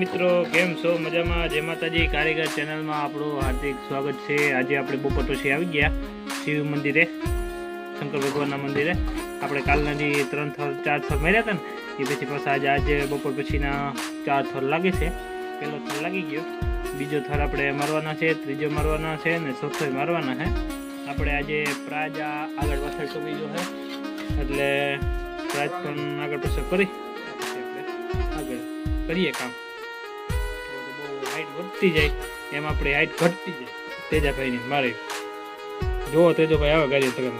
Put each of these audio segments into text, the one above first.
મિત્રો, કેમ છો? મજામાં? જય માતાજી. કારીગર ચેનલમાં આપણું હાર્દિક સ્વાગત છે. આજે આપણે બપોર પછી આવી ગયા શિવ મંદિરે, શંકર ભગવાનના મંદિરે. આપણે કાલના જે 3 થર 4 થર માર્યા હતા ને, એ પછી પાછા આજે બપોર પછીના 4 થર લાગે છે. પહેલો થર લાગી ગયો, બીજો થર આપણે મારવાના છે, ત્રીજો મારવાના છે ને ચોથો મારવાના છે. આપણે આજે પ્રાજ આગળ પાછળ ચોકી ગયો છે, એટલે પ્રાજ પણ આગળ પાછળ કરી આગળ કરીએ કામ. બહુ હાઈટ વધતી જાય એમ આપણે હાઈટ ઘટતી જાય. તેજાભાઈની મારી જુઓ, તેજોભાઈ આવે ગાડી તગન.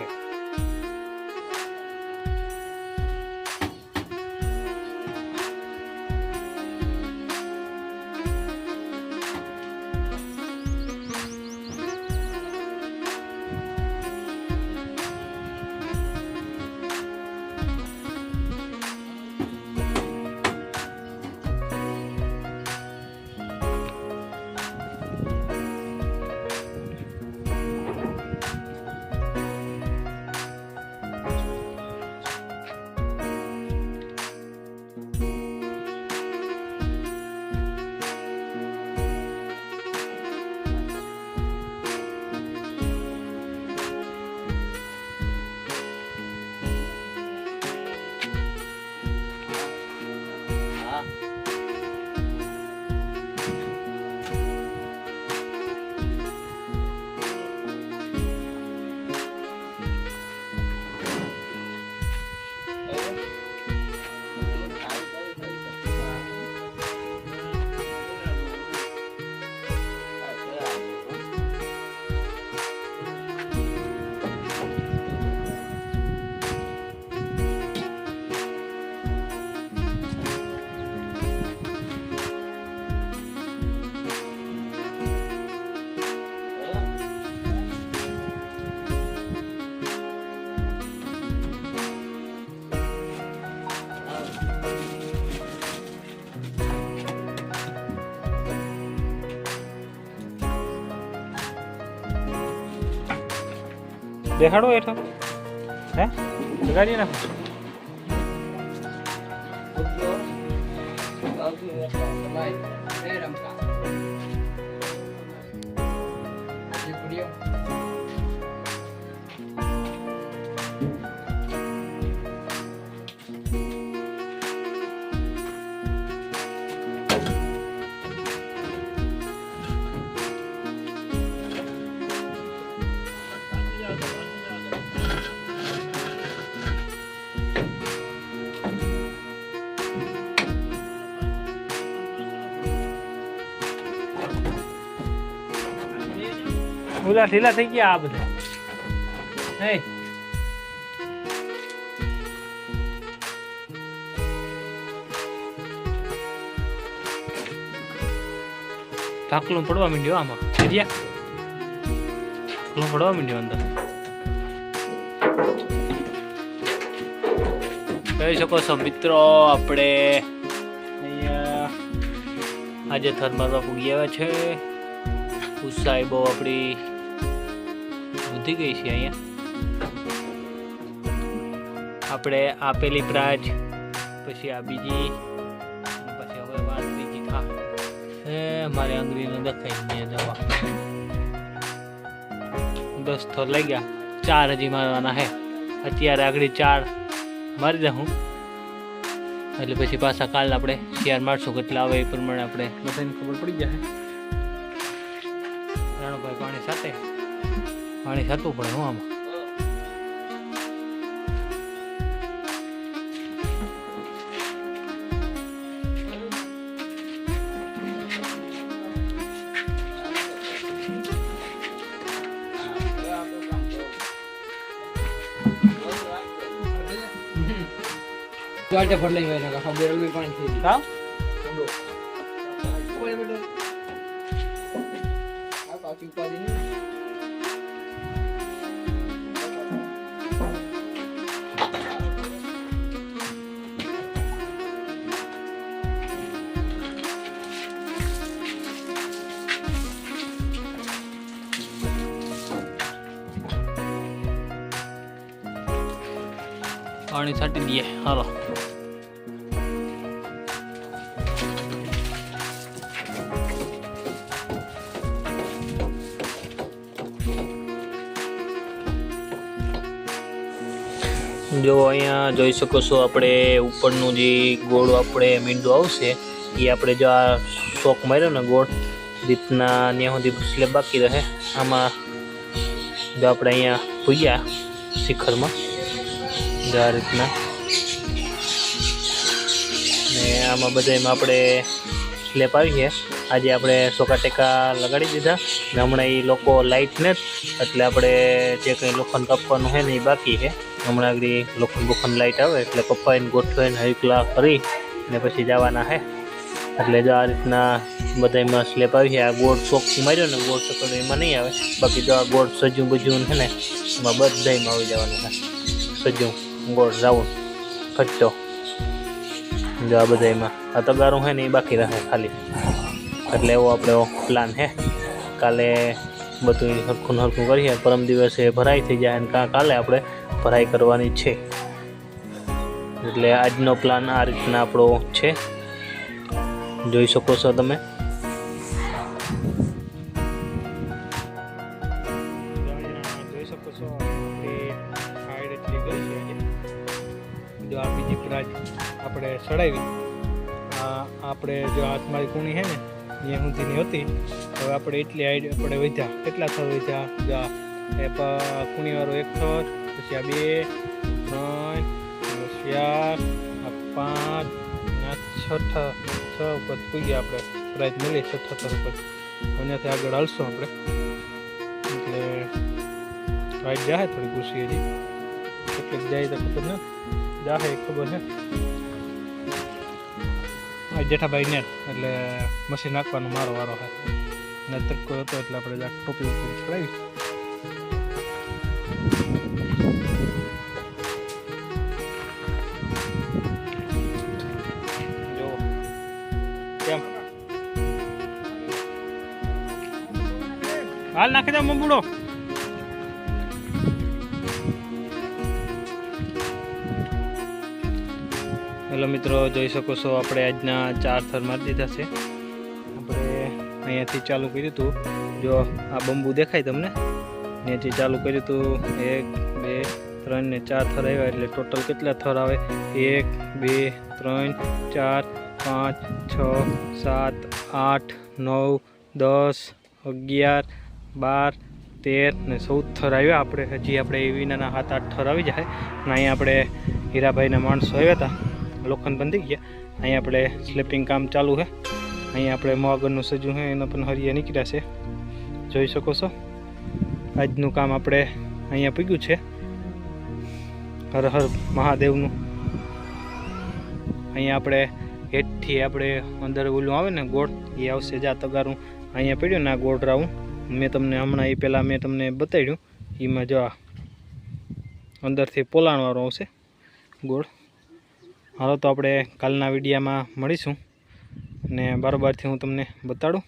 દેખાડો એઠો હે ગાડી નાખો. ઢીલા થઈ ગયા આ બધા. હે ઢાકલું પડવા માંડ્યો આમાં. ઢાકલું પડવા માંડ્યો અંદર. કહી શકો છો મિત્રો, આપણે અહીંયા આજે થર મારવા પૂગી આવ્યા છે. ઉત્સાહી બહુ આપણી વધી ગઈ છે. અહીંયા આપણે આ પેલી પ્રાજ, પછી આ બીજી, પછી હવે વાત બીજી થા મારે આંગળીને દેખાઈ દવા 10 થર લઈ ગયા. 4 હજી મારવાના હે. અત્યારે આગળ 4 મારી દઉં એટલે પછી પાછા કાલ આપણે શિયાર મારશું. કેટલા આવે એ પ્રમાણે આપણે બધાને ખબર પડી જાય. રાણુભાઈ પાણી સાટવું પડે હું આમાં. ચાલતે ફળ લઈ ગયો ને ખબર ઓલી પાણી થઈ ગઈ. હા આ પાછી ઉપાડી ને પાણી છાંટી દઈએ. હાલો જો અહીંયા જોઈ શકો છો આપણે ઉપરનું જે ગોળ આપણે મીંડું આવશે એ આપણે જો આ શોક માર્યો ને ગોળ રીતના ત્યાં સુધી સ્લેબ બાકી રહે. આમાં જો આપણે અહીંયા પૂગ્યા શિખરમાં જો આ રીતના ને આમાં બધામાં આપણે સ્લેબ આવી છે. આજે આપણે સોકા ટેકા લગાડી દીધા ને હમણાં એ લોકો લાઇટ ને એટલે આપણે જે કંઈ લોખંડ કાપવાનું છે ને એ બાકી છે. હમણાં આગળ લોખંડ લાઇટ આવે એટલે કપાઈને ગોઠવાઈને હરીકલા કરી ને પછી જવાના છે. એટલે જો આ રીતના બધામાં સ્લેબ આવી છે. આ ગોળ ચોક માર્યો ને ગોળ ચકડો એમાં નહીં આવે, બાકી જો આ ગોળ સજ્જું બજ્જું છે ને એમાં બધામાં આવી જવાનું છે. સજ્જું ગોળ રાઉન્ડ ખટ્ટો જો આ બધામાં આ તગારું છે ને એ બાકી રહે ખાલી. એટલે એવો આપણો પ્લાન છે. કાલે બધું હરખું કરીએ, પરમ દિવસે ભરાઈ થઈ જાય અને કાલે આપણે ભરાઈ કરવાની છે. એટલે આજનો પ્લાન આ રીતના આપણો છે, જોઈ શકો છો તમે. જોઈ શકો છો જો આ બીજી પ્રાજ આપણે ચડાવી. આપણે જો હાથમારી કુણી છે ને ત્યાં સુધીની હતી. હવે આપણે એટલી આપણે વધ્યા કેટલા થર વધ્યા. જો એ કુણીવાળો 1 થર, પછી આ 2 3 4 5 6 ઉપર પૂગ્યા આપણે. પ્રાઇઝ મળી 6 થર ઉપર. અહીંયાથી આગળ હાલશું આપણે એટલે પ્રાઇઝ જાહે થોડી ખુશી હજી કેટલીક જાય તો ખબર ને જાહે ખબર છે. જેઠાભાઈ ને એટલે મશીન નાખવાનો મારો વારો છે ને તડકો હતો એટલે આપણે ટોપી ઉપર ચડાવી. જો કેમ હાલ નાખી દે મમ્બુડો. હેલો મિત્રો, જોઈ શકો છો આપણે આજના 4 થર મારી દીધા છે. આપણે અહીંયાથી ચાલુ કર્યું હતું. જો આ બંબુ દેખાય તમને, અહીંયાથી ચાલુ કર્યું હતું. 1 2 3 ને 4 થર આવ્યા. એટલે ટોટલ કેટલા થર આવે? 1 2 3 4 5 6 7 8 9 10 11 12 13 ને 14 થર આવ્યા. આપણે હજી આપણે વિનાના 7 8 થર આવી જાય. અને અહીંયા આપણે હીરાભાઈના માણસો આવ્યા હતા, લોખંડ બંધી ગયા. અહીંયા આપણે સ્લેપિંગ કામ ચાલુ છે. અહીંયા આપણે મોગરનું સજ્જું છે એનો પણ હરિયા નીકળ્યા છે, જોઈ શકો છો. આજનું કામ આપણે અહીંયા પૂગ્યું છે. હર હર મહાદેવનું. અહીંયા આપણે હેઠથી આપણે અંદર ઓલું આવે ને ગોળ એ આવશે. જા તગારું અહીંયા પડ્યું ને આ ગોળ રાઉન્ડ મેં તમને હમણાં એ પહેલાં મેં તમને બતાવ્યું. એમાં જો અંદરથી પોલાણવાળો આવશે ગોળ. હાલો તો આપણે કાલના વિડીયામાં મળીશું ને બારોબારથી હું તમને બતાડું.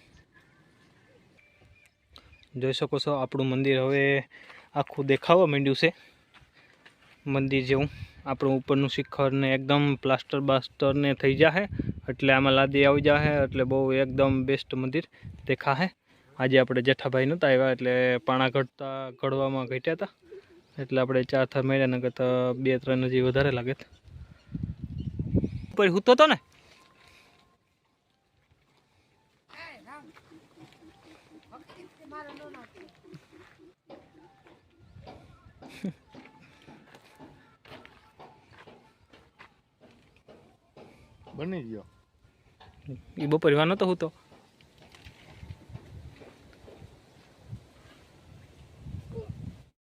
જોઈ શકો છો આપણું મંદિર હવે આખું દેખાવા માંડ્યું છે મંદિર જેવું. આપણું ઉપરનું શિખર ને એકદમ પ્લાસ્ટર બાસ્ટર ને થઈ જશે એટલે આમાં લાદી આવી જશે એટલે બહુ એકદમ બેસ્ટ મંદિર દેખાશે. આજે આપણે જેઠાભાઈ નહોતા આવ્યા એટલે પાણા ઘડવામાં ઘટ્યા હતા એટલે આપણે 4 થર માર્યા, નકર તો 2 3 હજી વધારે લાગે. ઉપર હૂતો તો ને બની ગયો એ બપોર વાનો તો હૂતો.